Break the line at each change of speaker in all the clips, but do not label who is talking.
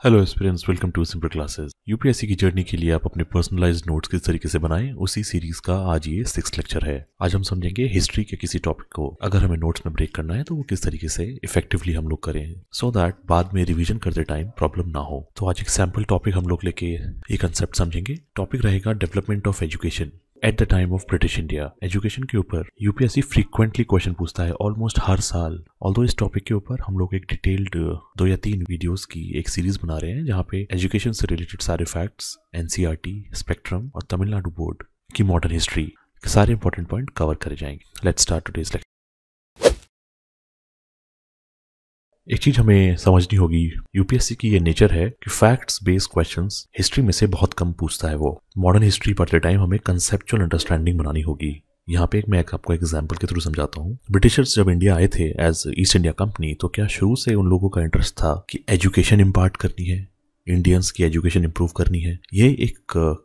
Hello aspirants, welcome to Simple Classes. UPSC की journey के लिए आप अपने पर्सनलाइज्ड नोट्स किस तरीके से बनाएं, उसी सीरीज का आज ये 6th लेक्चर है। आज हम समझेंगे हिस्ट्री के किसी टॉपिक को अगर हमें नोट्स में ब्रेक करना है तो वो किस तरीके से इफेक्टिवली हम लोग करें, सो दैट बाद में रिवीजन करते टाइम प्रॉब्लम ना हो। तो आज एक सैम्पल टॉपिक हम लोग लेके ये कंसेप्ट समझेंगे। टॉपिक रहेगा development of education at the time of British India. Education के ऊपर यूपीएससी फ्रीक्वेंटली क्वेश्चन पूछता है ऑलमोस्ट हर साल। ऑल्दो इस टॉपिक के ऊपर हम लोग एक डिटेल्ड 2 या 3 वीडियोस की एक सीरीज बना रहे हैं जहाँ पे एजुकेशन से रिलेटेड सारे फैक्ट्स, एनसीईआरटी, स्पेक्ट्रम और तमिलनाडु बोर्ड की मॉडर्न हिस्ट्री के सारे इंपॉर्टेंट पॉइंट कवर करे जाएंगे। Let's start today's lecture. एक चीज हमें समझनी होगी, यूपीएससी की ये नेचर है कि फैक्ट्स बेस्ड क्वेश्चंस हिस्ट्री में से बहुत कम पूछता है। वो मॉडर्न हिस्ट्री पढ़ते टाइम हमें कंसेप्चुअल अंडरस्टैंडिंग बनानी होगी। यहाँ पे मैं आपको एग्जांपल के थ्रू समझाता हूँ। ब्रिटिशर्स जब इंडिया आए थे एज ईस्ट इंडिया कंपनी, तो क्या शुरू से उन लोगों का इंटरेस्ट था कि एजुकेशन इम्पार्ट करनी है, इंडियंस की एजुकेशन इंप्रूव करनी है? ये एक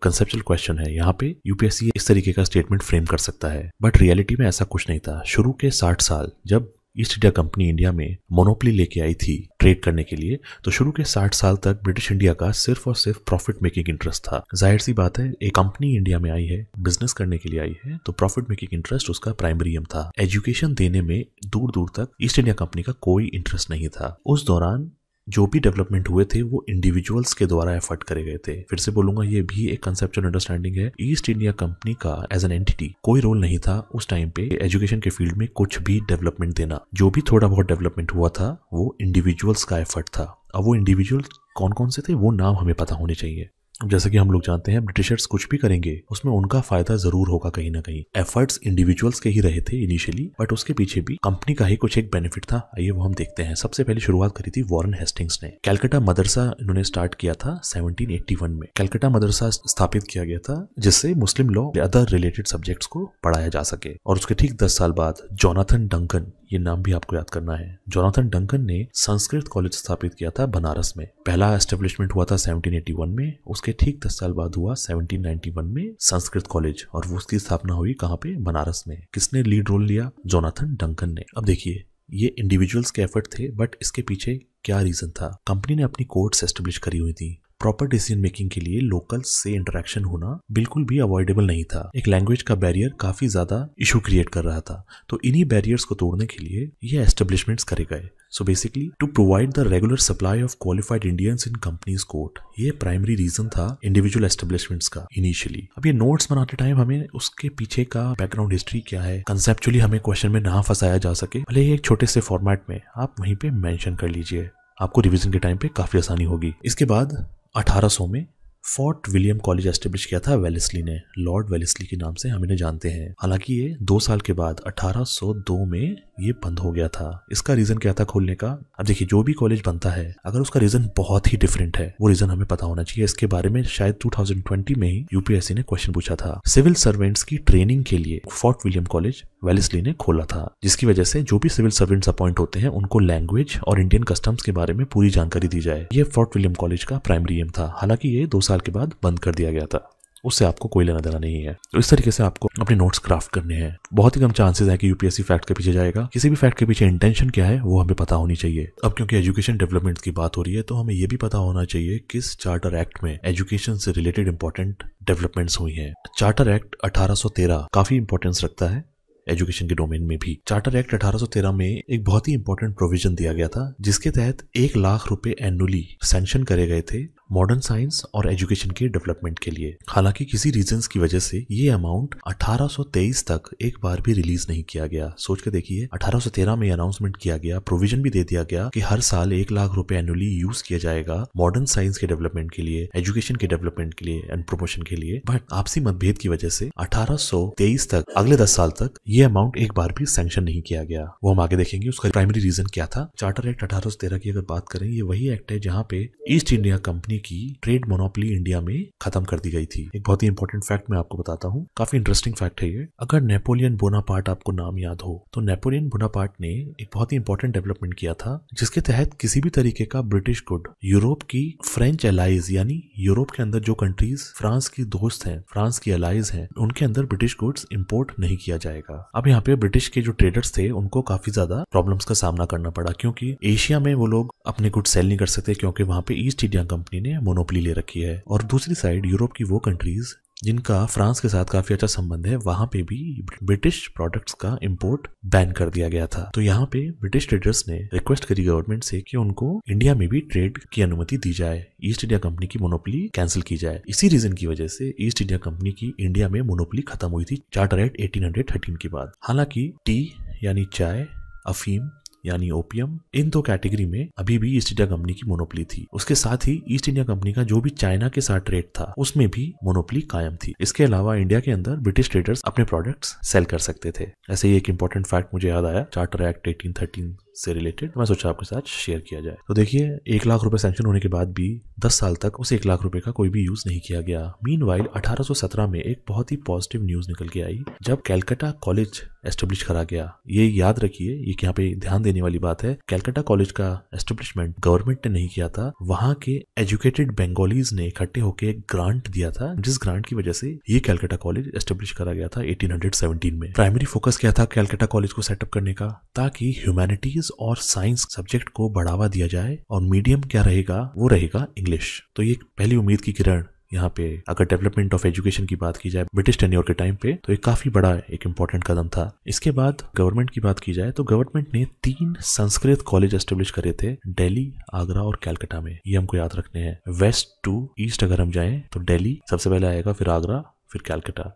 कंसेप्चुअल क्वेश्चन है। यहाँ पे यूपीएससी इस तरीके का स्टेटमेंट फ्रेम कर सकता है, बट रियलिटी में ऐसा कुछ नहीं था। शुरू के 60 साल जब ईस्ट इंडिया कंपनी इंडिया में मोनोपोली लेके आई थी ट्रेड करने के लिए, तो शुरू के 60 साल तक ब्रिटिश इंडिया का सिर्फ और सिर्फ प्रॉफिट मेकिंग इंटरेस्ट था। जाहिर सी बात है, एक कंपनी इंडिया में आई है, बिजनेस करने के लिए आई है, तो प्रॉफिट मेकिंग इंटरेस्ट उसका प्राइमरी एम था। एजुकेशन देने में दूर दूर तक ईस्ट इंडिया कंपनी का कोई इंटरेस्ट नहीं था। उस दौरान जो भी डेवलपमेंट हुए थे वो इंडिविजुअल्स के द्वारा एफर्ट करे गए थे। फिर से बोलूंगा, ये भी एक कंसेप्चुअल अंडरस्टैंडिंग है। ईस्ट इंडिया कंपनी का एज एन एंटिटी कोई रोल नहीं था उस टाइम पे एजुकेशन के फील्ड में कुछ भी डेवलपमेंट देना। जो भी थोड़ा बहुत डेवलपमेंट हुआ था वो इंडिविजुअल्स का एफर्ट था। अब वो इंडिविजुअल्स कौन कौन से थे वो नाम हमें पता होने चाहिए। जैसे कि हम लोग जानते हैं, ब्रिटिशर्स कुछ भी करेंगे उसमें उनका फायदा जरूर होगा कहीं ना कहीं। एफर्ट्स इंडिविजुअल्स के ही रहे थे इनिशियली, बट उसके पीछे भी कंपनी का ही कुछ एक बेनिफिट था। आइए वो हम देखते हैं। सबसे पहले शुरुआत करी थी वॉरेन हेस्टिंग्स ने। कलकत्ता मदरसा इन्होंने स्टार्ट किया था 1781 में। कलकत्ता मदरसा स्थापित किया गया था जिससे मुस्लिम लॉ अदर रिलेटेड सब्जेक्ट्स को पढ़ाया जा सके। और उसके ठीक 10 साल बाद जोनाथन डंकन, ये नाम भी आपको याद करना है, जोनाथन डंकन ने संस्कृत कॉलेज स्थापित किया था बनारस में। पहला एस्टेब्लिशमेंट हुआ था 1781 में। उसके ठीक 10 साल बाद हुआ 1791 में संस्कृत कॉलेज, और वो उसकी स्थापना हुई कहाँ पे? बनारस में। किसने लीड रोल लिया? जोनाथन डंकन ने। अब देखिए, ये इंडिविजुअल्स के एफर्ट थे, बट इसके पीछे क्या रीजन था? कंपनी ने अपनी कोर्ट्स एस्टेब्लिश करी हुई थी। प्रॉपर डिसीजन मेकिंग के लिए लोकल्स से इंटरेक्शन होना बिल्कुल भी अवॉइडेबल नहीं था। एक लैंग्वेज का बैरियर काफी ज्यादा इशू क्रिएट कर रहा था, तो इन्हीं बैरियर्स को तोड़ने के लिए ये एस्टेब्लिशमेंट्स करे गए। So basically to provide the regular supply of qualified Indians in companies court, ये प्राइमरी रीजन था इंडिविजुअल एस्टेब्लिशमेंट्स का इनिशियली। अब ये नोट्स बनाते टाइम हमें उसके पीछे का बैकग्राउंड हिस्ट्री क्या है, कंसेप्चुअली हमें क्वेश्चन में ना फंसाया जा सके, भले ही एक छोटे से फॉर्मेट में आप वहीं पे मेंशन कर लीजिए। आपको रिवीजन के टाइम पे काफी आसानी होगी। इसके बाद 1800 में फोर्ट विलियम कॉलेज एस्टेब्लिश किया था वेलेस्ली ने। लॉर्ड वेलेस्ली के नाम से हम इन्हें जानते हैं। हालांकि ये 2 साल के बाद 1802 में ये बंद हो गया था। इसका रीजन क्या था खोलने का? अब देखिए, जो भी कॉलेज बनता है अगर उसका रीजन बहुत ही डिफरेंट है, वो रीजन हमें पता होना चाहिए। इसके बारे में शायद 2020 में ही यूपीएससी ने क्वेश्चन पूछा था। सिविल सर्वेंट्स की ट्रेनिंग के लिए फोर्ट विलियम कॉलेज वेलेस्ली ने खोला था, जिसकी वजह से जो भी सिविल सर्वेंट्स अपॉइंट होते हैं उनको लैंग्वेज और इंडियन कस्टम्स के बारे में पूरी जानकारी दी जाए। ये फोर्ट विलियम कॉलेज का प्राइमरी एम था। हालांकि ये 2 साल के बाद बंद कर दिया गया था, उससे आपको कोई लेना देना नहीं है। तो इस तरीके से आपको अपने नोट्स क्राफ्ट करने हैं। बहुत ही कम चांसेस है कि यूपीएससी फैक्ट के पीछे जाएगा। किसी भी फैक्ट के पीछे इंटेंशन क्या है वो हमें पता होनी चाहिए। अब क्योंकि एजुकेशन डेवलपमेंट की बात हो रही है, तो हमें ये भी पता होना चाहिए किस चार्टर एक्ट में एजुकेशन से रिलेटेड इंपॉर्टेंट डेवलपमेंट्स हुई हैं। चार्टर एक्ट 1813 काफी इंपॉर्टेंस रखता है एजुकेशन के डोमेन में भी। चार्टर एक्ट 1813 में एक बहुत ही इंपॉर्टेंट प्रोविजन दिया गया था, जिसके तहत 1 लाख रुपए एनुअली सैंक्शन करे गए थे मॉडर्न साइंस और एजुकेशन के डेवलपमेंट के लिए। हालांकि किसी रीजंस की वजह से ये अमाउंट 1823 तक एक बार भी रिलीज नहीं किया गया। सोच के देखिए, 1813 में अनाउंसमेंट किया गया, प्रोविजन भी दे दिया गया कि हर साल 1 लाख रुपए एनुअली यूज किया जाएगा मॉडर्न साइंस के डेवलपमेंट के लिए, एजुकेशन के डेवलपमेंट के लिए एंड प्रमोशन के लिए। बट आपसी मतभेद की वजह से 1823 तक, अगले 10 साल तक ये अमाउंट एक बार भी सैंक्शन नहीं किया गया। वो हम आगे देखेंगे उसका प्राइमरी रीजन क्या था। चार्टर एक्ट 1813 की अगर बात करें, ये वही एक्ट है जहाँ पे ईस्ट इंडिया कंपनी की ट्रेड मोनोपोली इंडिया में खत्म कर दी गई थी। एक बहुत ही इंपॉर्टेंट फैक्ट मैं आपको बताता हूँ, काफी इंटरेस्टिंग फैक्ट है ये। अगर नेपोलियन बोनापार्ट आपको नाम याद हो तो नेपोलियन बोनापार्ट ने एक बहुत ही इंपॉर्टेंट डेवलपमेंट किया था जिसके तहत किसी भी तरीके का ब्रिटिश गुड यूरोप की फ्रेंच एलाइज यानी यूरोप के अंदर जो कंट्रीज फ्रांस की दोस्त हैं, फ्रांस की एलाइज हैं, उनके अंदर ब्रिटिश गुड्स इंपोर्ट नहीं किया जाएगा। अब यहाँ पे ब्रिटिश के जो ट्रेडर्स थे उनको काफी ज्यादा प्रॉब्लम्स का सामना करना पड़ा क्योंकि एशिया में वो लोग अपने गुड्स सेल नहीं कर सकते क्योंकि वहां पे ईस्ट इंडिया कंपनी ने मोनोपोली ले रखी है। और दूसरी साइड यूरोप की वो कंट्रीज जिनका फ्रांस के साथ काफी अच्छा संबंध है, वहां पे भी ब्रिटिश प्रोडक्ट्स का इंपोर्ट बैन कर दिया गया था। तो यहाँ पे ब्रिटिश ट्रेडर्स ने रिक्वेस्ट करी गवर्नमेंट से कि उनको इंडिया में भी ट्रेड की अनुमति दी जाए, ईस्ट इंडिया कंपनी की मोनोपोली कैंसिल की जाए। इसी रीजन की वजह से ईस्ट इंडिया कंपनी की इंडिया में मोनोपोली खत्म हुई थी चार्टर एक्ट 1813 के बाद। हालांकि टी यानी चाय, अफीम यानी ओपियम, इन दो कैटेगरी में अभी भी ईस्ट इंडिया कंपनी की मोनोपोली थी। उसके साथ ही ईस्ट इंडिया कंपनी का जो भी चाइना के साथ ट्रेड था उसमें भी मोनोपोली कायम थी। इसके अलावा इंडिया के अंदर ब्रिटिश ट्रेडर्स अपने प्रोडक्ट्स सेल कर सकते थे। ऐसे ही एक इंपॉर्टेंट फैक्ट मुझे याद आया चार्टर एक्ट 1813 से रिलेटेड, मैं सोचा आपके साथ शेयर किया जाए। तो देखिए 1 लाख रुपए सैंक्शन होने के बाद भी 10 साल तक उस 1 लाख रुपए का कोई भी यूज नहीं किया गया। मीनवाइल 1817 में एक बहुत ही पॉजिटिव न्यूज निकल के आई जब कैलकाटा कॉलेज एस्टेब्लिश करा गया। ये याद रखिए, ये यहाँ पे ध्यान देने वाली बात है, कैलकाटा कॉलेज का एस्टेब्लिशमेंट गवर्नमेंट ने नहीं किया था, वहां के एजुकेटेड बंगालीज ने इकट्ठे होकर एक ग्रांट दिया था जिस ग्रांट की वजह से ये कैलकाटा कॉलेज एस्टेब्लिश करा गया था 1817 में। प्राइमरी फोकस क्या था कैलकाटा कॉलेज को सेटअप करने का, ताकि ह्यूमैनिटीज और साइंस सब्जेक्ट को बढ़ावा दिया जाए और मीडियम क्या रहेगा, वो रहेगा इंग्लिश। तो ये पहली उम्मीद की किरण यहाँ पे अगर डेवलपमेंट ऑफ एजुकेशन की बात की जाए ब्रिटिश टेन्योर के टाइम पे, तो एक काफी बड़ा एक इंपॉर्टेंट कदम था। इसके बाद गवर्नमेंट की बात की जाए तो गवर्नमेंट ने 3 संस्कृत कॉलेज एस्टेब्लिश करे थे दिल्ली, आगरा और कैलकाटा में। ये हमको याद रखने हैं। वेस्ट टू ईस्ट अगर हम जाएं तो दिल्ली सबसे पहले आएगा, फिर आगरा, फिर कैलकाटा।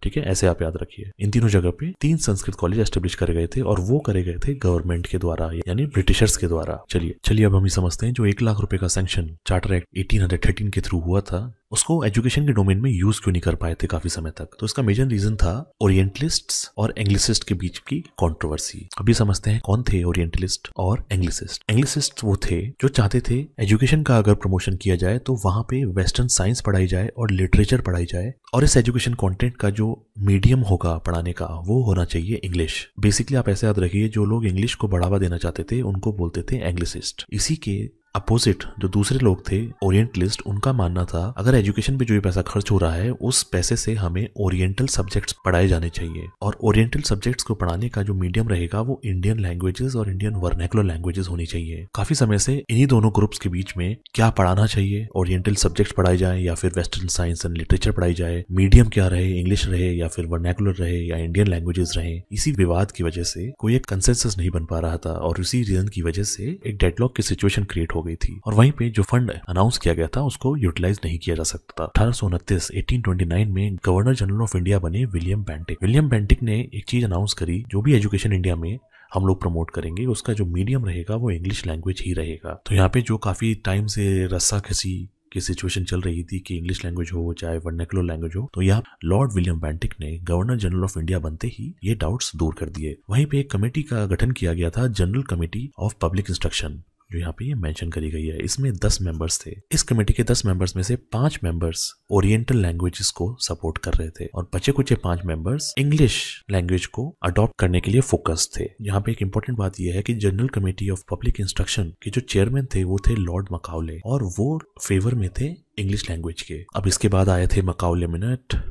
ठीक है, ऐसे आप याद रखिए। इन तीनों जगह पे 3 संस्कृत कॉलेज एस्टेब्लिश करे गए थे और वो करे गए थे गवर्नमेंट के द्वारा यानी ब्रिटिशर्स के द्वारा। चलिए अब हम ये समझते हैं जो 1 लाख रुपए का सैंक्शन चार्टर एक्ट 1813 के थ्रू हुआ था उसको एजुकेशन के डोमेन में यूज क्यों नहीं कर पाए थे काफी समय तक। तो इसका मेजर रीजन था ओरिएंटलिस्ट्स और एंग्लिसिस्ट के बीच की कंट्रोवर्सी। अभी समझते हैं कौन थे ओरिएंटलिस्ट और एंग्लिसिस्ट। एंग्लिसिस्ट वो थे जो चाहते थे एजुकेशन का अगर प्रमोशन किया जाए तो वहां पे वेस्टर्न साइंस पढ़ाई जाए और लिटरेचर पढ़ाई जाए और इस एजुकेशन कंटेंट का जो मीडियम होगा पढ़ाने का वो होना चाहिए इंग्लिश। बेसिकली आप ऐसे याद रखिए, जो लोग इंग्लिश को बढ़ावा देना चाहते थे उनको बोलते थे एंग्लिसिस्ट। इसी के अपोजिट जो दूसरे लोग थे ओरिएंटलिस्ट, उनका मानना था अगर एजुकेशन पे जो ये पैसा खर्च हो रहा है उस पैसे से हमें ओरिएंटल सब्जेक्ट्स पढ़ाए जाने चाहिए और ओरिएंटल सब्जेक्ट्स को पढ़ाने का जो मीडियम रहेगा वो इंडियन लैंग्वेजेस और इंडियन वर्नाकुलर लैंग्वेजेस होनी चाहिए। काफी समय से इन्हीं दोनों ग्रुप्स के बीच में क्या पढ़ाना चाहिए, ओरिएंटल सब्जेक्ट्स पढ़ाए जाए या फिर वेस्टर्न साइंस एंड लिटरेचर पढ़ाई जाए, मीडियम क्या रहे, इंग्लिश रहे या फिर वर्नाकुलर रहे या इंडियन लैंग्वेजेस रहे। इसी विवाद की वजह से कोई एक कंसेंसस नहीं बन पा रहा था और इसी रीजन की वजह से एक डेडलॉक की सिचुएशन क्रिएट हो गई थी और वहीं जो फंड अनाउंस किया गया था उसको यूटिलाइज नहीं किया जा सकता था। 1829 में गवर्नर जनरल ऑफ इंडिया बने विलियम बेंटिक। विलियम बेंटिक ने एक चीज अनाउंस करी, जो भी एजुकेशन इंडिया में हम लोग प्रमोट करेंगे उसका जो मीडियम रहेगा वो इंग्लिश लैंग्वेज ही रहेगा। तो यहाँ पे जो काफी टाइम से रस्सा खसी की सिचुएशन चल रही थी कि इंग्लिश लैंग्वेज हो चाहे वर्नाकुलर लैंग्वेज हो, तो यहाँ लॉर्ड विलियम बेंटिक ने गवर्नर जनरल ऑफ इंडिया बनते ही ये डाउट्स दूर कर दिए। वहीं पे एक कमेटी का गठन किया गया था, general committee of public instruction, जो यहाँ पे ये मेंशन करी गई है। इसमें 10 मेंबर्स थे। इस कमेटी के 10 मेंबर्स में से 5 मेंबर्स ओरिएंटल लैंग्वेजेस को सपोर्ट कर रहे थे और बचे कुछ 5 मेंबर्स इंग्लिश लैंग्वेज को अडॉप्ट करने के लिए फोकस थे। यहाँ पे एक इंपॉर्टेंट बात यह है कि general committee of public instruction के जो चेयरमैन थे वो थे लॉर्ड मकाउले और वो फेवर में थे इंग्लिश लैंग्वेज के। अब इसके बाद आए थे मकाउले मिनट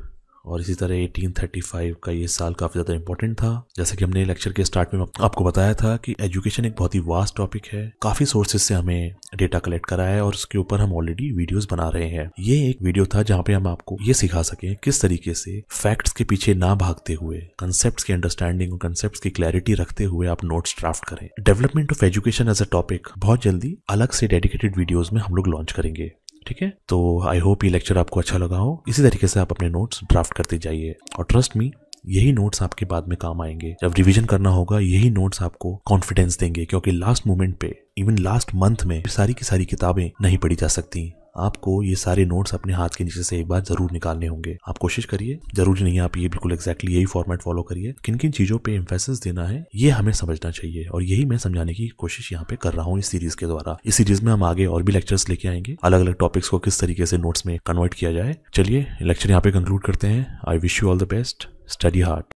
और इसी तरह 1835 का ये साल काफी ज्यादा इंपॉर्टेंट था। जैसे कि हमने लेक्चर के स्टार्ट में आपको बताया था कि एजुकेशन एक बहुत ही वास्ट टॉपिक है, काफी सोर्सेज से हमें डेटा कलेक्ट करा है और उसके ऊपर हम ऑलरेडी वीडियोस बना रहे हैं। ये एक वीडियो था जहाँ पे हम आपको ये सिखा सके किस तरीके से फैक्ट्स के पीछे ना भागते हुए कंसेप्ट की अंडरस्टैंडिंग और कंसेप्ट की क्लैरिटी रखते हुए आप नोट्स ड्राफ्ट करें। Development of education as a topic बहुत जल्दी अलग से डेडिकेटेड वीडियोज में हम लोग लॉन्च करेंगे। ठीक है, तो आई होप ये लेक्चर आपको अच्छा लगा हो। इसी तरीके से आप अपने नोट्स ड्राफ्ट करते जाइए और ट्रस्ट मी, यही नोट्स आपके बाद में काम आएंगे। जब रिवीजन करना होगा यही नोट्स आपको कॉन्फिडेंस देंगे, क्योंकि लास्ट मोमेंट पे, इवन लास्ट मंथ में सारी की सारी किताबें नहीं पढ़ी जा सकती। आपको ये सारे नोट्स अपने हाथ के नीचे से एक बार जरूर निकालने होंगे। आप कोशिश करिए, जरूरी नहीं है आप ये बिल्कुल एग्जैक्टली यही फॉर्मेट फॉलो करिए, किन किन चीजों पे एम्फेसिस देना है ये हमें समझना चाहिए, और यही मैं समझाने की कोशिश यहाँ पे कर रहा हूँ इस सीरीज के द्वारा। इस सीरीज में हम आगे और भी लेक्चर्स लेके आएंगे, अलग अलग टॉपिक्स को किस तरीके से नोट्स में कन्वर्ट किया जाए। चलिए लेक्चर यहाँ पे कंक्लूड करते हैं। I wish you all the best, study hard.